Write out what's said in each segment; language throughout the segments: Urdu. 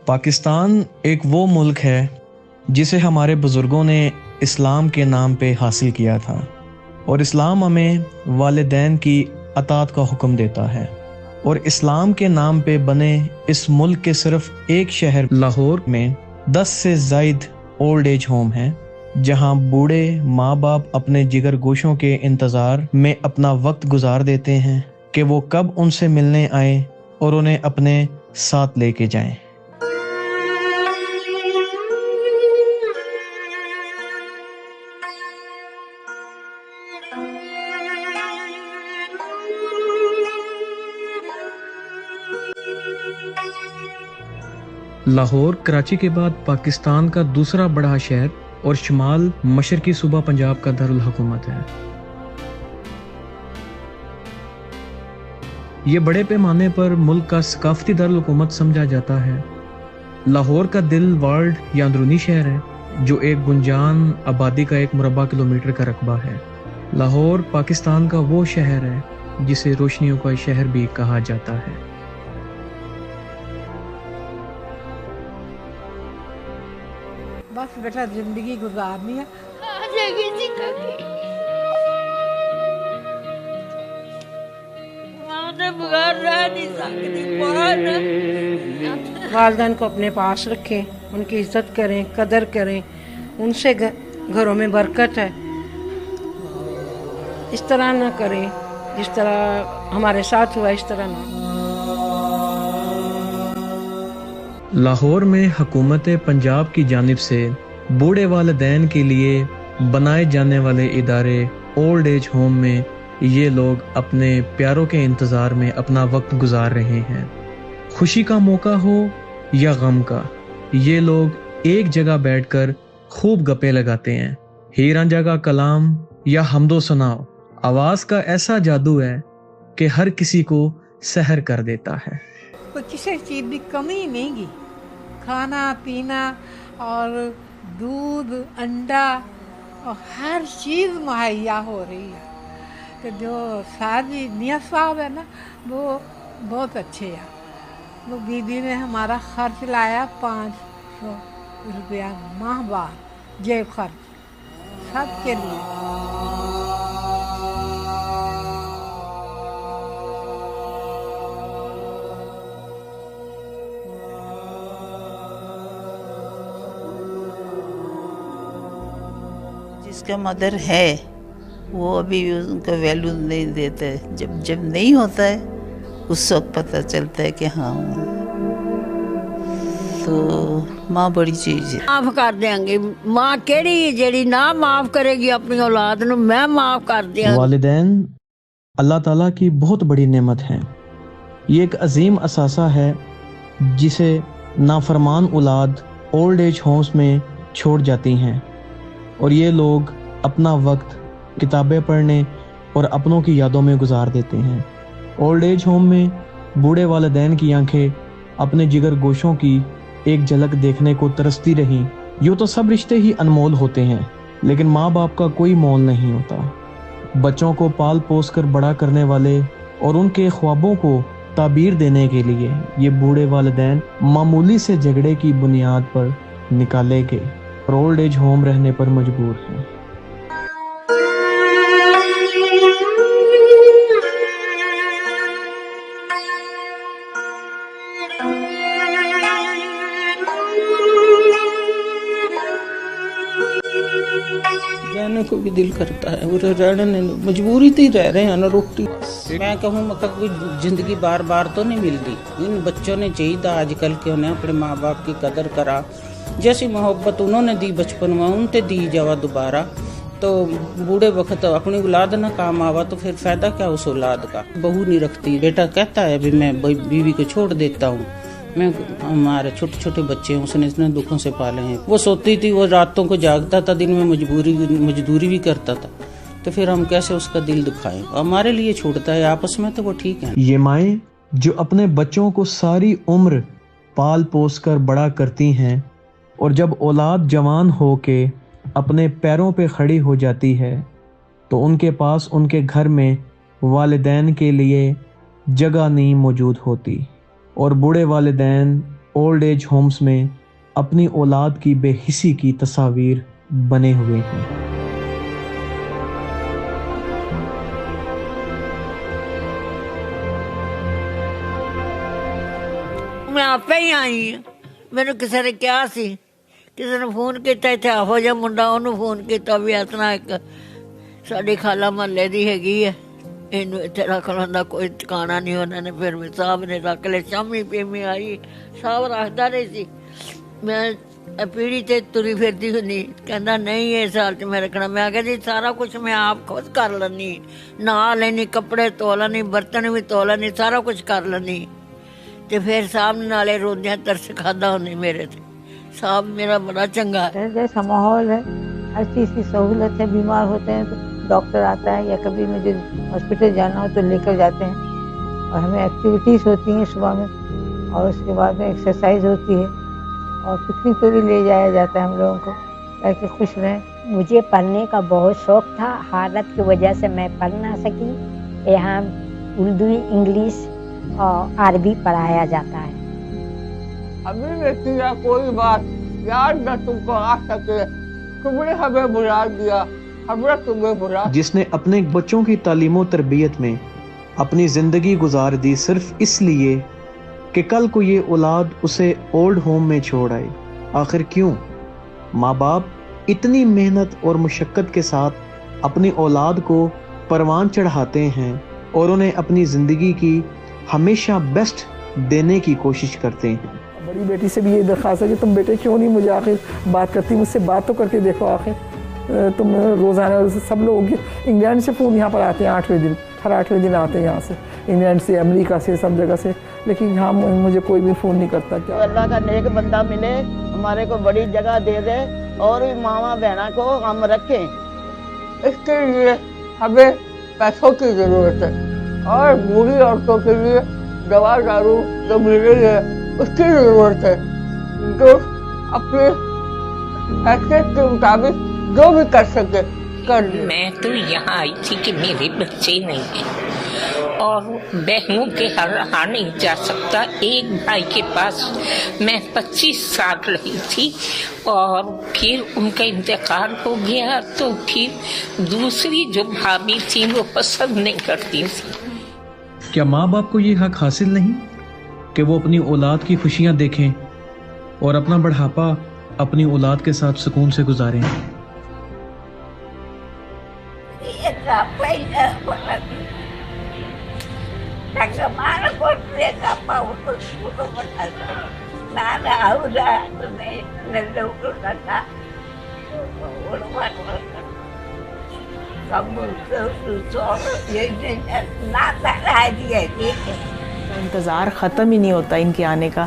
پاکستان ایک وہ ملک ہے جسے ہمارے بزرگوں نے اسلام کے نام پہ حاصل کیا تھا، اور اسلام ہمیں والدین کی اطاعت کا حکم دیتا ہے، اور اسلام کے نام پہ بنے اس ملک کے صرف ایک شہر لاہور میں 10 سے زائد اولڈ ایج ہوم ہیں، جہاں بوڑھے ماں باپ اپنے جگر گوشوں کے انتظار میں اپنا وقت گزار دیتے ہیں کہ وہ کب ان سے ملنے آئیں اور انہیں اپنے ساتھ لے کے جائیں۔ لاہور کراچی کے بعد پاکستان کا دوسرا بڑا شہر اور شمال مشرقی صوبہ پنجاب کا دارالحکومت ہے۔ یہ بڑے پیمانے پر ملک کا ثقافتی دارالحکومت سمجھا جاتا ہے۔ لاہور کا دل ورلڈ یا اندرونی شہر ہے جو ایک گنجان آبادی کا 1 مربع کلومیٹر کا رقبہ ہے۔ لاہور پاکستان کا وہ شہر ہے جسے روشنیوں کا شہر بھی کہا جاتا ہے۔ بس بیٹا زندگی گزارنی ہے۔ والدین کو اپنے پاس رکھیں، ان کی عزت کریں، قدر کریں، ان سے گھروں میں برکت ہے۔ اس طرح نہ کریں جس طرح ہمارے ساتھ ہوا، اس طرح نہ۔ لاہور میں حکومت پنجاب کی جانب سے بوڑھے والدین کے لیے بنائے جانے والے ادارے اولڈ ایج ہوم میں یہ لوگ اپنے پیاروں کے انتظار میں اپنا وقت گزار رہے ہیں۔ خوشی کا موقع ہو یا غم کا، یہ لوگ ایک جگہ بیٹھ کر خوب گپے لگاتے ہیں۔ ہی رانجھا کا کلام یا حمد و ثنا، آواز کا ایسا جادو ہے کہ ہر کسی کو سحر کر دیتا ہے۔ تو کسی چیز کی کمی نہیں گی، کھانا پینا اور دودھ انڈا اور ہر چیز مہیا ہو رہی ہے۔ کہ جو ساجی نیت صاحب ہے نا، وہ بہت اچھے ہیں۔ وہ بیوی نے ہمارا خرچ لایا 500 روپیہ ماہ بعد، جیب خرچ سب کے لیے۔ جس کا مدر ہے وہ ابھی ان کا ویلیو نہیں دیتا ہے، جب نہیں ہوتا ہے اس وقت پتہ چلتا ہے کہ ہاں تو ماں بڑی چیز ہے۔ معاف کر دیں گے، ماں کیڑی جیڑی نہ معاف کرے گی اپنی اولاد نو، میں معاف کر دیا۔ والدین اللہ تعالیٰ کی بہت بڑی نعمت ہے۔ یہ ایک عظیم اثاثہ ہے جسے نافرمان اولاد اولڈ ایج ہومز میں چھوڑ جاتی ہیں، اور یہ لوگ اپنا وقت کتابیں پڑھنے اور اپنوں کی یادوں میں گزار دیتے ہیں۔ اولڈ ایج ہوم میں بوڑھے والدین کی آنکھیں اپنے جگر گوشوں کی ایک جھلک دیکھنے کو ترستی رہیں۔ یوں تو سب رشتے ہی انمول ہوتے ہیں، لیکن ماں باپ کا کوئی مول نہیں ہوتا۔ بچوں کو پال پوس کر بڑا کرنے والے اور ان کے خوابوں کو تعبیر دینے کے لیے یہ بوڑھے والدین معمولی سے جھگڑے کی بنیاد پر نکالے گئے اور اولڈ ایج ہوم رہنے پر مجبور ہیں۔ جانے کو بھی دل کرتا ہے، وہ رہنے مجبوری تھی، رہ رہے ہیں نا روٹی۔ میں کہوں مطلب کوئی زندگی بار بار تو نہیں ملتی۔ ان بچوں نے چاہیے آج کل کے انہیں اپنے ماں باپ کی قدر کرا، جیسی محبت انہوں نے دی بچپن میں ان تے دی جاوا دوبارہ۔ تو بوڑھے وقت اپنی اولاد نہ کام آوا تو پھر فائدہ کیا اس اولاد کا۔ بہو نہیں رکھتی، بیٹا کہتا ہے بھی میں بیوی کو چھوڑ دیتا ہوں، میں ہمارے چھوٹے چھوٹے بچے ہیں، اس نے اتنے دکھوں سے پالے ہیں۔ وہ سوتی تھی، وہ راتوں کو جاگتا تھا، دن میں مزدوری بھی کرتا تھا، تو پھر ہم کیسے اس کا دل دکھائیں؟ ہمارے لیے چھوڑتا ہے آپس میں تو وہ ٹھیک ہے۔ یہ مائیں جو اپنے بچوں کو ساری عمر پال پوس کر بڑا کرتی ہیں، اور جب اولاد جوان ہو کے اپنے پیروں پہ کھڑی ہو جاتی ہے تو ان کے پاس ان کے گھر میں والدین کے لیے جگہ نہیں موجود ہوتی، اور بوڑھے والدین اولڈ ایج ہومز میں اپنی اولاد کی بے حسی کی تصاویر بنے ہوئے ہیں۔ میں آپ ہی آئی ہوں، میرے کسی نے کیا سی، کسی نے فون کیتا اتنے آفو جا منڈا، انہوں فون کیتا بھی اتنا ایک ساڈی خالہ محلے دی ہیگی ہے، اینوں اتنے رکھ لینا کوئی ٹھکانا نہیں۔ انہوں نے پھر صاحب نے رکھ لے، شامی پیمی آئی صاحب رکھتا نہیں سی، میں پیڑھی تے تری پھرتی ہونی، کہندا نہیں یہ سال چ میں رکھنا۔ میں آخیا جی سارا کچھ میں آپ خود کر لینی، نہا لینی، کپڑے دھو لینی، برتن بھی دھو لینی، سارا کچھ کر لینی۔ تے پھر صاحب نالے روندیاں ترس کھادا ہونے میرے تے، صاحب میرا بڑا چنگا ہے۔ جیسا ماحول ہے، ہر چیز کی سہولت ہے، بیمار ہوتے ہیں تو ڈاکٹر آتا ہے، یا کبھی مجھے ہاسپٹل جانا ہو تو لے کر جاتے ہیں، اور ہمیں ایکٹیویٹیز ہوتی ہیں صبح میں، اور اس کے بعد میں ایکسرسائز ہوتی ہے، اور پکنک پہ بھی لے جایا جاتا ہے ہم لوگوں کو تاکہ خوش رہیں۔ مجھے پڑھنے کا بہت شوق تھا، حالت کی وجہ سے میں پڑھ نہ سکی۔ یہاں اردو، انگلش اور عربی پڑھایا جاتا ہے۔ ابھی نے کیا کوئی بات یاد نہ تم کو آ سکے، تم نے ہمیں بلا دیا، ہم نے تمہیں بلا۔ جس نے اپنے بچوں کی تعلیم و تربیت میں اپنی زندگی گزار دی صرف اس لیے کہ کل کو یہ اولاد اسے اولڈ ہوم میں چھوڑ آئے۔ آخر کیوں؟ ماں باپ اتنی محنت اور مشقت کے ساتھ اپنی اولاد کو پروان چڑھاتے ہیں اور انہیں اپنی زندگی کی ہمیشہ بیسٹ دینے کی کوشش کرتے ہیں۔ بڑی بیٹی سے بھی یہ درخواست ہے کہ تم بیٹے کیوں نہیں مجھے آخر بات کرتی، مجھ سے بات تو کر کے دیکھو، آخر تم روزانہ سب لوگ انگلینڈ سے فون یہاں پر آتے ہیں 8ویں دن، ہر 8ویں دن آتے ہیں یہاں سے، انگلینڈ سے، امریکہ سے، سب جگہ سے، لیکن یہاں مجھے کوئی بھی فون نہیں کرتا۔ کیا اللہ کا نیک بندہ ملے، ہمارے کو بڑی جگہ دے دے، اور بھی ماما بہنا کو ہم رکھیں۔ اس کے لیے ہمیں پیسوں کی ضرورت ہے، اور بوڑھی عورتوں کے لیے دوا دارو جو مل رہی ہے اس کی ضرورت ہے، جو اپنے حیثیت کے مطابق جو بھی کر سکے کر لے۔ میں تو یہاں آئی تھی کہ میرے بچے نہیں ہیں اور بہنوں کے ہر رہا نہیں جا سکتا۔ ایک بھائی کے پاس میں 25 سال رہی تھی اور پھر ان کا انتقال ہو گیا، تو پھر دوسری جو بھابھی تھی وہ پسند نہیں کرتی تھی۔ کیا ماں باپ کو یہ حق حاصل نہیں کہ وہ اپنی اولاد کی خوشیاں دیکھیں اور اپنا بڑھاپا اپنی اولاد کے ساتھ سکون سے گزاریں؟ انتظار ختم ہی نہیں ہوتا ان کے آنے کا،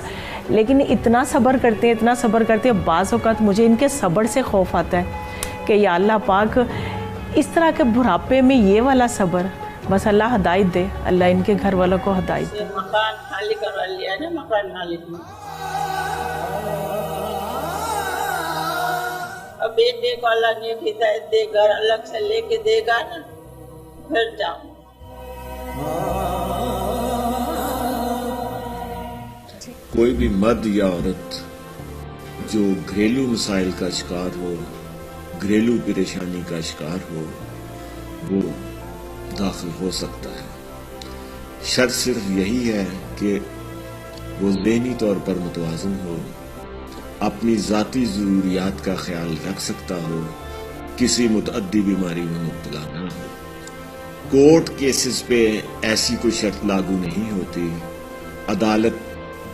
لیکن اتنا صبر کرتے ہیں، اتنا صبر کرتے ہیں، بعض اوقات مجھے ان کے صبر سے خوف آتا ہے کہ یا اللہ پاک اس طرح کے بڑھاپے میں یہ والا صبر، بس اللہ ہدایت دے، اللہ ان کے گھر والوں کو ہدایت دے۔ مکان خالی کروا لیا نا، مکان مالک نے اب بیٹے کو اللہ نے ہدایت دے، گھر الگ سے لے کے دے گا نا، پھر جاؤں۔ کوئی بھی مرد یا عورت جو گھریلو مسائل کا شکار ہو، گھریلو پریشانی کا شکار ہو، وہ داخل ہو سکتا ہے۔ شرط صرف یہی ہے کہ وہ ذہنی طور پر متوازن ہو، اپنی ذاتی ضروریات کا خیال رکھ سکتا ہو، کسی متعدی بیماری میں مبتلا نہ ہو۔ کورٹ کیسز پہ ایسی کوئی شرط لاگو نہیں ہوتی۔ عدالت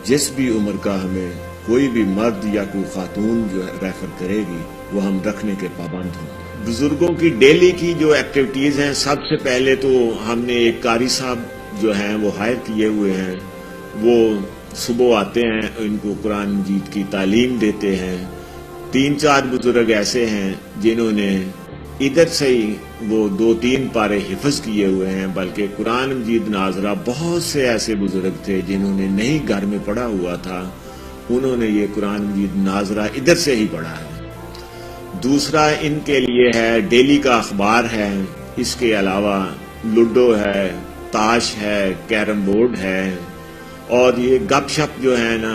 جس بھی عمر کا ہمیں کوئی بھی مرد یا کوئی خاتون جو ریفر کرے گی وہ ہم رکھنے کے پابند ہوں۔ بزرگوں کی ڈیلی کی جو ایکٹیویٹیز ہیں، سب سے پہلے تو ہم نے ایک قاری صاحب جو ہیں وہ ہائر کیے ہوئے ہیں، وہ صبح آتے ہیں، ان کو قرآن مجید کی تعلیم دیتے ہیں۔ 3-4 بزرگ ایسے ہیں جنہوں نے ادھر سے ہی وہ 2-3 پارے حفظ کیے ہوئے ہیں، بلکہ قرآن مجید ناظرہ بہت سے ایسے بزرگ تھے جنہوں نے نہیں گھر میں پڑھا ہوا تھا، انہوں نے یہ قرآن مجید ناظرہ ادھر سے ہی پڑھا ہے۔ دوسرا ان کے لیے ہے ڈیلی کا اخبار ہے، اس کے علاوہ لوڈو ہے، تاش ہے، کیرم بورڈ ہے، اور یہ گپ شپ جو ہے نا